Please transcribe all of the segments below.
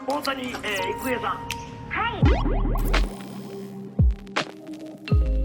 大谷、郁恵さん。はい。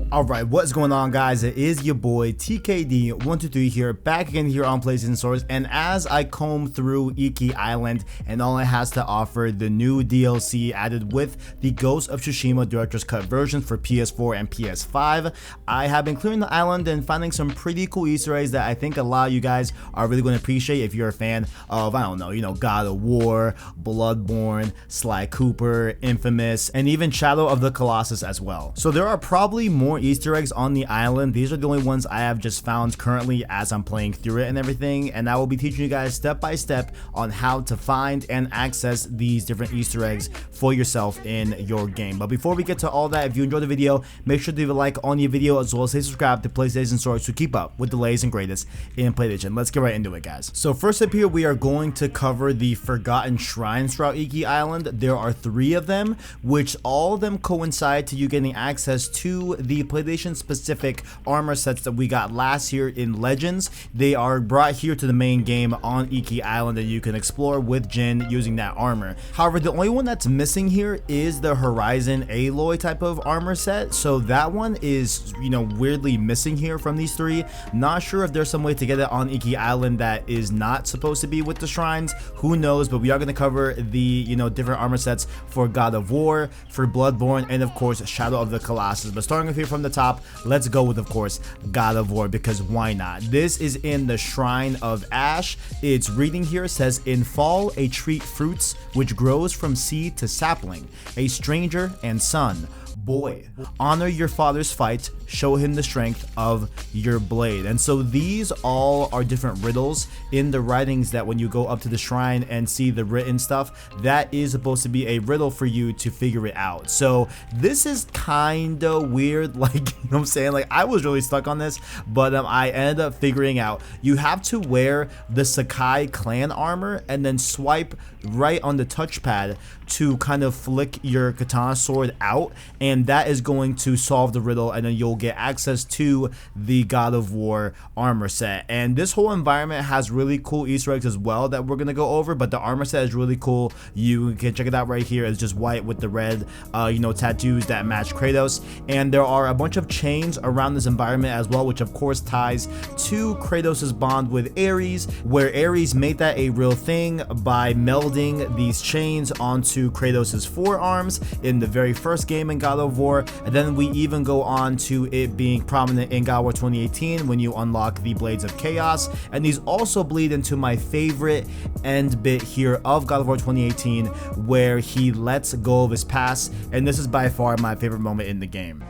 Alright, what's going on, guys? It is your boy TKD123 here, back again here on PlayStation Source, and as I comb through Iki Island and all it has to offer, the new DLC added with the Ghost of Tsushima Director's Cut version for PS4 and PS5, I have been clearing the island and finding some pretty cool Easter eggs that I think a lot of you guys are really going to appreciate if you're a fan of, I don't know, you know, God of War, Bloodborne, Sly Cooper, inFAMOUS, and even Shadow of the Colossus as well. So there are probably more Easter eggs on the island. These are the only ones I have just found currently as I'm playing through it and everything, and I will be teaching you guys step by step on how to find and access these different Easter eggs for yourself in your game. But before we get to all that, if you enjoyed the video, make sure to leave a like on your video as well as stay subscribed to PlayStation Source to keep up with the latest and greatest in PlayStation. Let's get right into it, guys. So first up here, we are going to cover the Forgotten Shrines throughout Iki Island. There are 3 of them, which all of them coincide to you getting access to the PlayStation specific armor sets that we got last year in Legends. They are brought here to the main game on Iki Island and you can explore with Jin using that armor. However, the only one that's missing here is the Horizon Aloy type of armor set, so that one is, you know, weirdly missing here from these 3. Not sure if there's some way to get it on Iki Island that is not supposed to be with the shrines, who knows, but we are going to cover the, you know, different armor sets for God of War, for Bloodborne, and of course Shadow of the Colossus. But starting off here from the top, let's go with, of course, God of War, because why not? This is in the Shrine of Ash. Its reading here says, in fall a tree fruits which grows from seed to sapling, a stranger and son. Boy, honor your father's fight, show him the strength of your blade. And so these all are different riddles in the writings that when you go up to the shrine and see the written stuff, that is supposed to be a riddle for you to figure it out. So this is kind of weird, like, you know what I'm saying? Like, I was really stuck on this, but I ended up figuring out you have to wear the Sakai clan armor and then swipe right on the touchpad to kind of flick your katana sword out, and that is going to solve the riddle, and then you'll get access to the God of War armor set. And this whole environment has really cool Easter eggs as well that we're gonna go over, but the armor set is really cool. You can check it out right here. It's just white with the red you know, tattoos that match Kratos, and there are a bunch of chains around this environment as well, which of course ties to Kratos's bond with Ares, where Ares made that a real thing by melding these chains onto Kratos's forearms in the very first game in God of War, and then we even go on to it being prominent in God of War 2018 when you unlock the Blades of Chaos, and these also bleed into my favorite end bit here of God of War 2018 where he lets go of his past, and this is by far my favorite moment in the game.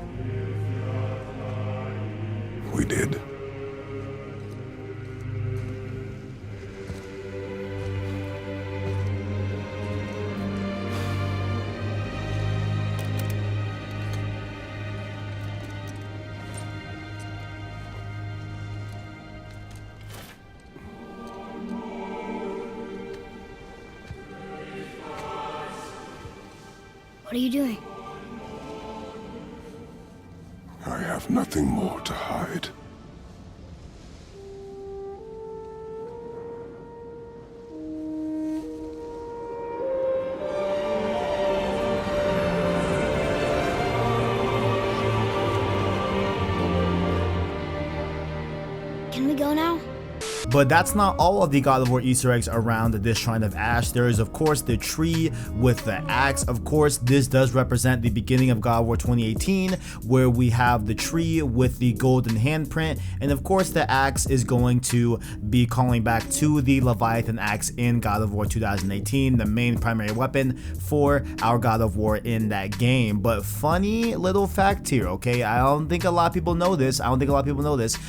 We did. What are you doing? I have nothing more to hide. Can we go now? But that's not all of the God of War Easter eggs around this Shrine of Ash. There is, of course, the tree with the axe. Of course, this does represent the beginning of God of War 2018, where we have the tree with the golden handprint. And of course, the axe is going to be calling back to the Leviathan axe in God of War 2018, the main primary weapon for our God of War in that game. But funny little fact here, okay? I don't think a lot of people know this.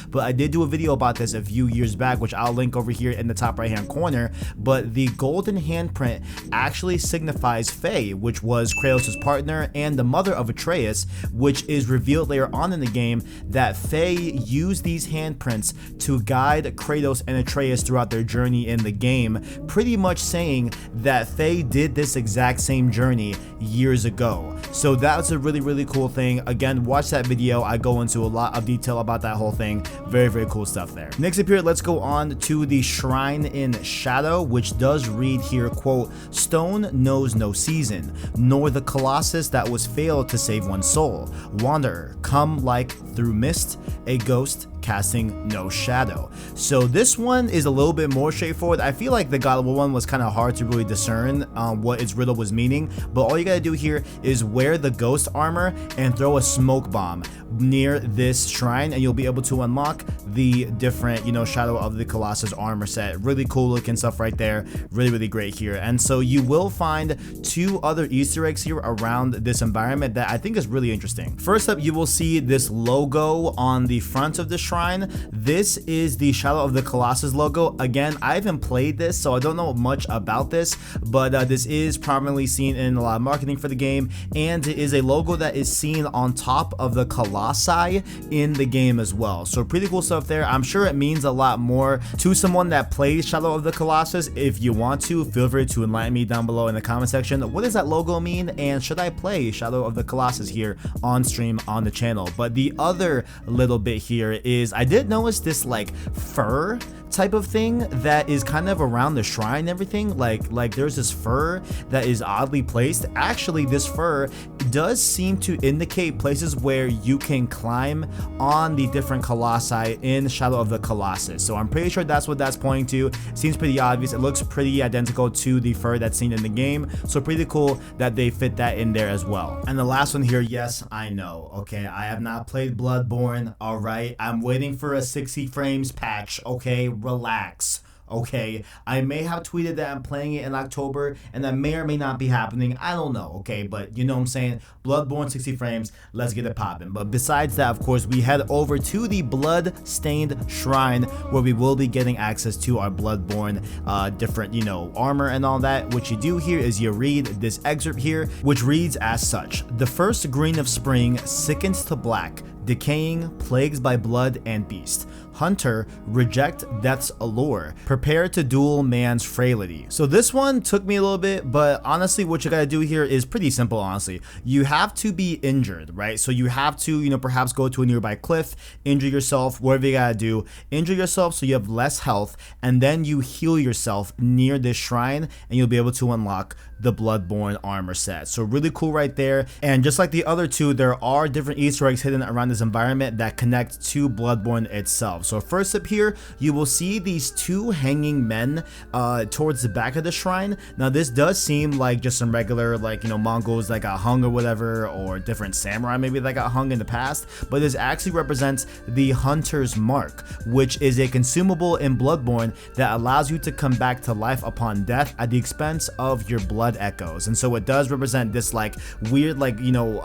But I did do a video about this a few years back, which I'll link over here in the top right hand corner. But the golden handprint actually signifies Faye, which was Kratos' partner and the mother of Atreus, which is revealed later on in the game that Faye used these handprints to guide Kratos and Atreus throughout their journey in the game, pretty much saying that Faye did this exact same journey years ago. So that's a really cool thing. Again, watch that video. I go into a lot of detail about that whole thing. Very cool stuff there. Next up here, let's go on on to the shrine in Shadow, which does read here, quote, "Stone knows no season, nor the colossus that was failed to save one soul. Wanderer, come like through mist, a ghost casting no shadow." So this one is a little bit more straightforward. I feel like the God of War one was kind of hard to really discern what its riddle was meaning, but all you gotta do here is wear the ghost armor and throw a smoke bomb near this shrine, and you'll be able to unlock the different, you know, Shadow of the Colossus armor set. Really cool looking stuff right there. Really great here. And so you will find 2 other Easter eggs here around this environment that I think is really interesting. First up, you will see this logo on the front of the shrine. This is the Shadow of the Colossus logo. Again, I haven't played this, so I don't know much about this, but this is prominently seen in a lot of marketing for the game, and it is a logo that is seen on top of the Colossi in the game as well. So pretty cool stuff there. I'm sure it means a lot more to someone that plays Shadow of the Colossus. If you want to, feel free to enlighten me down below in the comment section. What does that logo mean, and should I play Shadow of the Colossus here on stream on the channel? But the other little bit here is I did notice this like fur type of thing that is kind of around the shrine and everything. Like there's this fur that is oddly placed. Actually, this fur does seem to indicate places where you can climb on the different colossi in Shadow of the Colossus. So I'm pretty sure that's what that's pointing to. Seems pretty obvious. It looks pretty identical to the fur that's seen in the game, so pretty cool that they fit that in there as well. And the last one here, yes, I know, okay, I have not played Bloodborne. All right, I'm waiting for a 60 frames patch. Okay, relax. Okay, I may have tweeted that I'm playing it in October, and that may or may not be happening. I don't know, okay, but you know what I'm saying? Bloodborne 60 frames, let's get it popping. But besides that, of course, we head over to the Blood-Stained Shrine, where we will be getting access to our Bloodborne different, you know, armor and all that. What you do here is you read this excerpt here, which reads as such: "The first green of spring sickens to black, decaying, plagues by blood and beast. Hunter, reject death's allure. Prepare to duel man's frailty." So this one took me a little bit, but honestly, what you gotta do here is pretty simple, honestly. You have to be injured, right? So you have to, you know, perhaps go to a nearby cliff, injure yourself, whatever you gotta do. Injure yourself so you have less health, and then you heal yourself near this shrine, and you'll be able to unlock the Bloodborne armor set. So really cool right there. And just like the other two, there are different Easter eggs hidden around this environment that connect to Bloodborne itself. So first up here, you will see these 2 hanging men towards the back of the shrine. Now this does seem like just some regular, like, you know, Mongols that got hung or whatever, or different samurai maybe that got hung in the past, but this actually represents the Hunter's Mark, which is a consumable in Bloodborne that allows you to come back to life upon death at the expense of your blood echoes. And so it does represent this like weird, like, you know,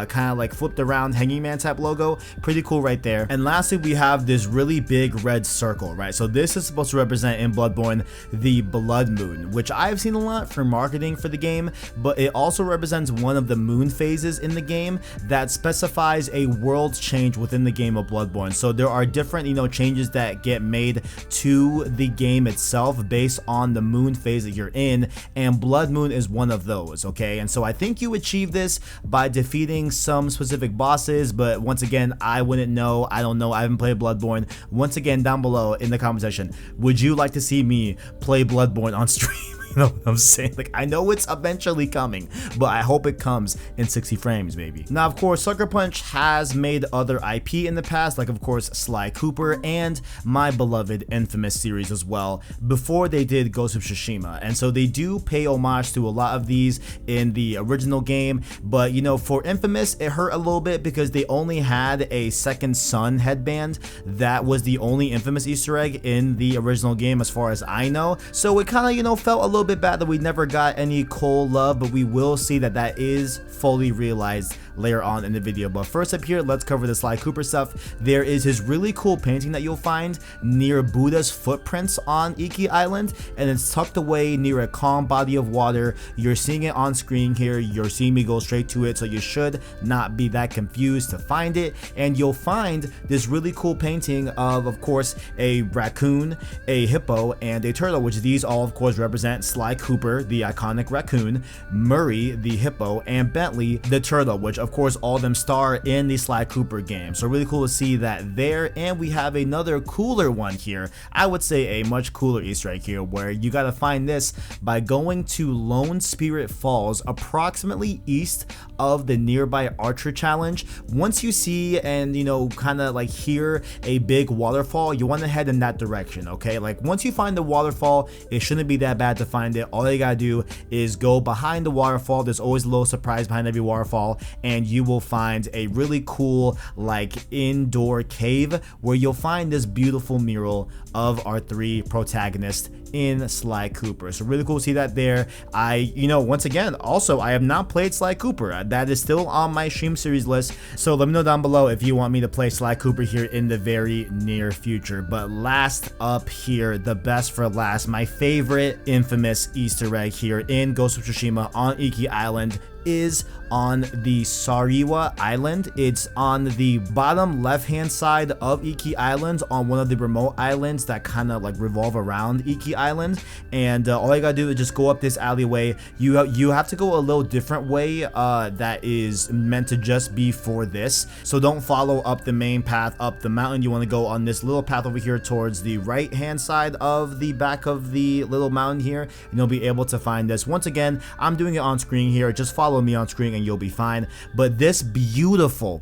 kind of like flipped around hanging man type logo. Pretty cool right there. And lastly, we have this really big red circle, right? So this is supposed to represent in Bloodborne the blood moon, which I've seen a lot for marketing for the game, but it also represents one of the moon phases in the game that specifies a world change within the game of Bloodborne. So there are different, you know, changes that get made to the game itself based on the moon phase that you're in, and Blood Moon is one of those, okay? And so I think you achieve this by defeating some specific bosses, but once again, I wouldn't know. I don't know. I haven't played Bloodborne. Once again, down below in the comment section, would you like to see me play Bloodborne on stream? You know what I'm saying? Like, I know it's eventually coming, but I hope it comes in 60 frames, maybe. Now, of course, Sucker Punch has made other IP in the past, like, of course, Sly Cooper and my beloved inFAMOUS series as well, before they did Ghost of Tsushima. And so they do pay homage to a lot of these in the original game, but, you know, for inFAMOUS, it hurt a little bit because they only had a second sun headband. That was the only inFAMOUS Easter egg in the original game, as far as I know. So it kind of, you know, felt a little bit bad that we never got any Cole love, but we will see that that is fully realized later on in the video. But first up here, let's cover the Sly Cooper stuff. There is his really cool painting that you'll find near Buddha's footprints on Iki Island, and it's tucked away near a calm body of water. You're seeing it on screen here. You're seeing me go straight to it, so you should not be that confused to find it. And you'll find this really cool painting of course, a raccoon, a hippo, and a turtle, which these all, of course, represent Sly Cooper, the iconic raccoon, Murray, the hippo, and Bentley, the turtle, which of course all of them star in the Sly Cooper game. So really cool to see that there. And we have another cooler one here. I would say a much cooler Easter egg here, where you gotta find this by going to Lone Spirit Falls, approximately east of the nearby Archer Challenge. Once you see and kind of like hear a big waterfall, you want to head in that direction. Okay, like once you find the waterfall, it shouldn't be that bad to find it. All you gotta do is go behind the waterfall. There's always a little surprise behind every waterfall, and you will find a really cool like indoor cave where you'll find this beautiful mural of our three protagonists in Sly Cooper. So really cool to see that there. Once again, also I have not played Sly Cooper. That is still on my stream series list. So let me know down below if you want me to play Sly Cooper here in the very near future. But last up here, the best for last, my favorite infamous Easter egg here in Ghost of Tsushima on Iki Island is on the Sariwa Island. It's on the bottom left hand side of Iki Island, on one of the remote islands that kind of like revolve around Iki Island. And all you gotta do is just go up this alleyway. You have to go a little different way that is meant to just be for this. So don't follow up the main path up the mountain. You want to go on this little path over here towards the right hand side of the back of the little mountain here, and you'll be able to find this. Once again, I'm doing it on screen here. Just follow me on screen and you'll be fine. But this beautiful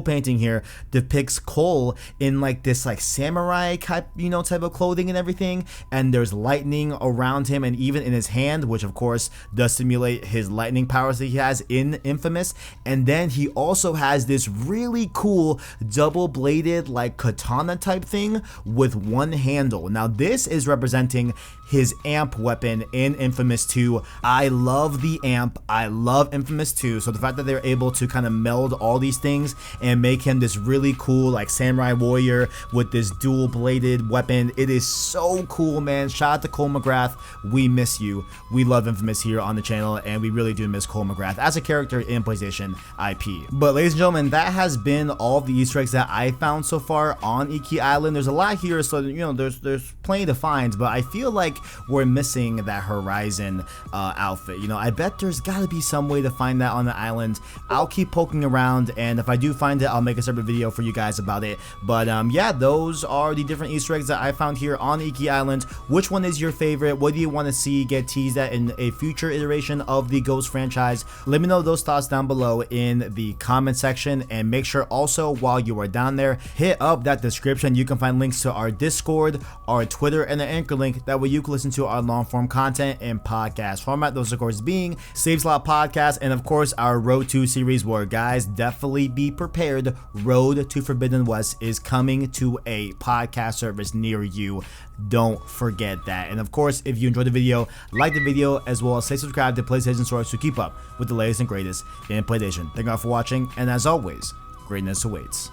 painting here depicts Cole in like this like samurai type of clothing and everything, and there's lightning around him and even in his hand, which of course does simulate his lightning powers that he has in Infamous. And then he also has this really cool double-bladed like katana type thing with one handle. Now this is representing his amp weapon in Infamous 2. I love the amp. I love Infamous 2. So the fact that they're able to kind of meld all these things and make him this really cool like samurai warrior with this dual bladed weapon, it is so cool, man. Shout out to Cole McGrath. We miss you. We love Infamous here on the channel, and we really do miss Cole McGrath as a character in PlayStation IP. But ladies and gentlemen, that has been all the Easter eggs that I found so far on Iki Island. There's a lot here, so there's plenty to find, but I feel like we're missing that Horizon outfit. I bet there's gotta be some way to find that on the island. I'll keep poking around, and if I do find it, I'll make a separate video for you guys about it. But yeah, those are the different Easter eggs that I found here on Iki Island. Which one is your favorite? What do you want to see get teased at in a future iteration of the Ghost franchise? Let me know those thoughts down below in the comment section, and make sure also while you are down there, hit up that description. You can find links to our Discord, our Twitter, and an Anchor link. That way you can listen to our long form content in podcast format. Those of course being Save Slot Podcast, and of course our Road to series, where guys, definitely be prepared. Road to Forbidden West is coming to a podcast service near you. Don't forget that. And of course, if you enjoyed the video, like the video, as well as stay subscribed to PlayStation Source to keep up with the latest and greatest in PlayStation. Thank you all for watching, and as always, greatness awaits.